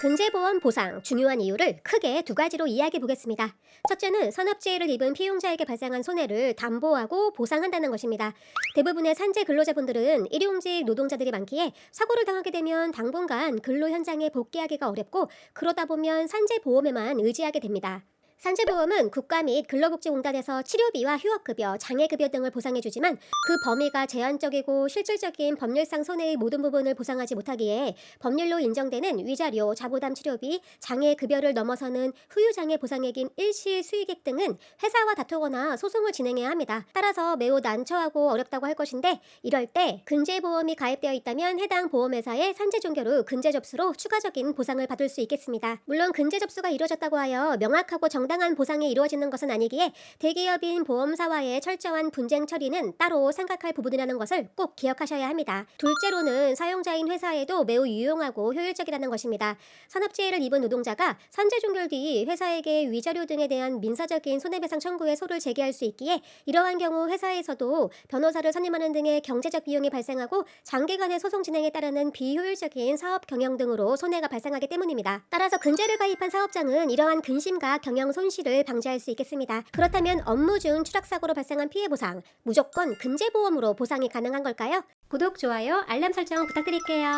근제보험 보상 중요한 이유를 크게 두 가지로 이야기해 보겠습니다. 첫째는 산업재해를 입은 피용자에게 발생한 손해를 담보하고 보상한다는 것입니다. 대부분의 산재 근로자분들은 일용직 노동자들이 많기에 사고를 당하게 되면 당분간 근로 현장에 복귀하기가 어렵고, 그러다 보면 산재보험에만 의지하게 됩니다. 산재보험은 국가 및 근로복지공단에서 치료비와 휴업급여, 장애급여 등을 보상해주지만 그 범위가 제한적이고 실질적인 법률상 손해의 모든 부분을 보상하지 못하기에 법률로 인정되는 위자료, 자부담 치료비, 장애급여를 넘어서는 후유장애 보상액인 일시 수익액 등은 회사와 다투거나 소송을 진행해야 합니다. 따라서 매우 난처하고 어렵다고 할 것인데, 이럴 때 근제보험이 가입되어 있다면 해당 보험회사의 산재종결 후 근제 접수로 추가적인 보상을 받을 수 있겠습니다. 물론 근제 접수가 이루어졌다고 하여 명확하고 정당한 보상이 이루어지는 것은 아니기에 대기업인 보험사와의 철저한 분쟁 처리는 따로 생각할 부분이라는 것을 꼭 기억하셔야 합니다. 둘째로는 사용자인 회사에도 매우 유용하고 효율적이라는 것입니다. 산업재해를 입은 노동자가 산재 종결 뒤 회사에게 위자료 등에 대한 민사적인 손해배상 청구에 소를 제기할 수 있기에, 이러한 경우 회사에서도 변호사를 선임하는 등의 경제적 비용이 발생하고 장기간의 소송 진행에 따르는 비효율적인 사업 경영 등으로 손해가 발생하기 때문입니다. 따라서 근제를 가입한 사업장은 이러한 근심과 경영 손실을 방지할 수 있겠습니다. 그렇다면 업무 중 추락사고로 발생한 피해 보상, 무조건 근제보험으로 보상이 가능한 걸까요? 구독, 좋아요, 알람 설정 부탁드릴게요.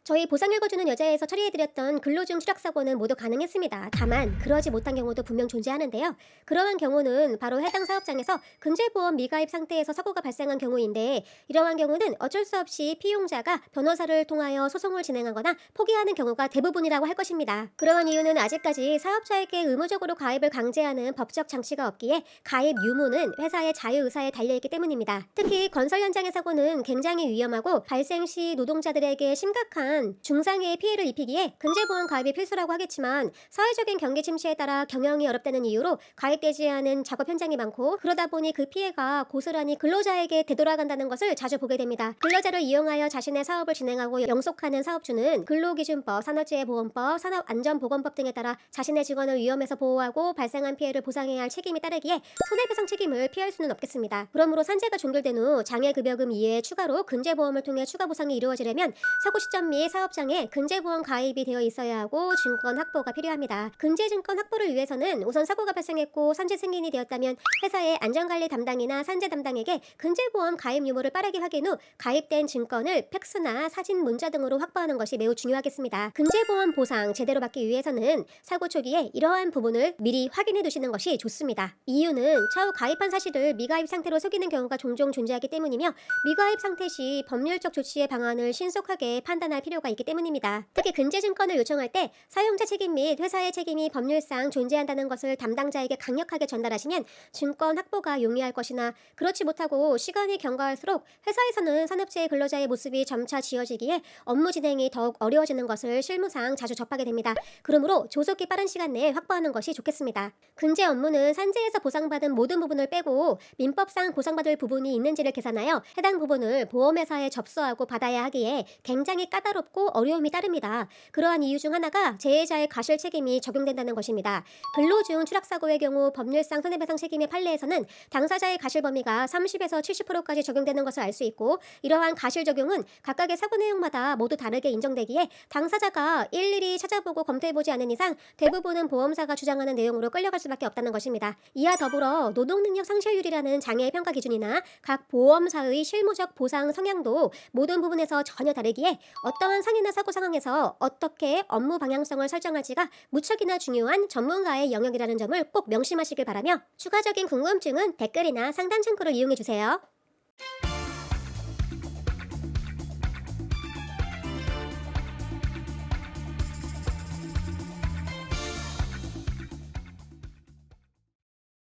저희 보상 읽어주는 여자에서 처리해드렸던 근로중 추락사고는 모두 가능했습니다. 다만 그러지 못한 경우도 분명 존재하는데요. 그러한 경우는 바로 해당 사업장에서 근제보험 미가입 상태에서 사고가 발생한 경우인데, 이러한 경우는 어쩔 수 없이 피용자가 변호사를 통하여 소송을 진행하거나 포기하는 경우가 대부분이라고 할 것입니다. 그러한 이유는 아직까지 사업자에게 의무적으로 가입을 강제하는 법적 장치가 없기에 가입 유무는 회사의 자유의사에 달려있기 때문입니다. 특히 건설 현장의 사고는 굉장히 위험하고 발생 시 노동자들에게 심각한 중상해의 피해를 입히기에 근제보험 가입이 필수라고 하겠지만, 사회적인 경기 침체에 따라 경영이 어렵다는 이유로 가입되지 않은 작업 현장이 많고, 그러다 보니 그 피해가 고스란히 근로자에게 되돌아간다는 것을 자주 보게 됩니다. 근로자를 이용하여 자신의 사업을 진행하고 영속하는 사업주는 근로기준법, 산업재해보험법, 산업안전보건법 등에 따라 자신의 직원을 위험에서 보호하고 발생한 피해를 보상해야 할 책임이 따르기에 손해배상 책임을 피할 수는 없겠습니다. 그러므로 산재가 종결된 후 장애급여금 이외에 추가로 근제보험을 통해 추가 보상이 이루어지려면 사고 시점 및 사업장에 근제보험 가입이 되어 있어야 하고 증권 확보가 필요합니다. 근제증권 확보를 위해서는 우선 사고가 발생했고 산재 승인이 되었다면 회사의 안전관리 담당이나 산재 담당에게 근제보험 가입 유무를 빠르게 확인 후 가입된 증권을 팩스나 사진 문자 등으로 확보하는 것이 매우 중요하겠습니다. 근제보험 보상 제대로 받기 위해서는 사고 초기에 이러한 부분을 미리 확인해 두시는 것이 좋습니다. 이유는 차후 가입한 사실을 미가입 상태로 속이는 경우가 종종 존재하기 때문이며, 미가입 상태 시 법률적 조치의 방안을 신속하게 판단할 필요가 있기 때문입니다. 특히 근제증권을 요청할 때 사용자 책임 및 회사의 책임이 법률상 존재한다는 것을 담당자에게 강력하게 전달하시면 증권 확보가 용이할 것이나, 그렇지 못하고 시간이 경과할수록 회사에서는 산업재해 근로자의 모습이 점차 지어지기에 업무 진행이 더욱 어려워지는 것을 실무상 자주 접하게 됩니다. 그러므로 조속히 빠른 시간 내에 확보하는 것이 좋겠습니다. 근제 업무는 산재에서 보상받은 모든 부분을 빼고 민법상 보상받을 부분이 있는지를 계산하여 해당 부분을 보험회사에 접수하고 받아야 하기에 굉장히 까다롭고 어려움이 따릅니다. 그러한 이유 중 하나가 재해자의 가실 책임이 적용된다는 것입니다. 근로중 추락사고의 경우 법률상 손해배상 책임의 판례에서는 당사자의 가실 범위가 30에서 70%까지 적용되는 것을 알 수 있고, 이러한 가실 적용은 각각의 사고 내용마다 모두 다르게 인정되기에 당사자가 일일이 찾아보고 검토해보지 않은 이상 대부분은 보험사가 주장하는 내용으로 끌려갈 수밖에 없다는 것입니다. 이와 더불어 노동능력 상실률이라는 장애 평가 기준이나 각 보험사의 실무적 보상 성향도 모든 부분에서 전혀 다르기에 어떠한 상해나 사고 상황에서 어떻게 업무 방향성을 설정할지가 무척이나 중요한 전문가의 영역이라는 점을 꼭 명심하시길 바라며, 추가적인 궁금증은 댓글이나 상담 창구를 이용해주세요.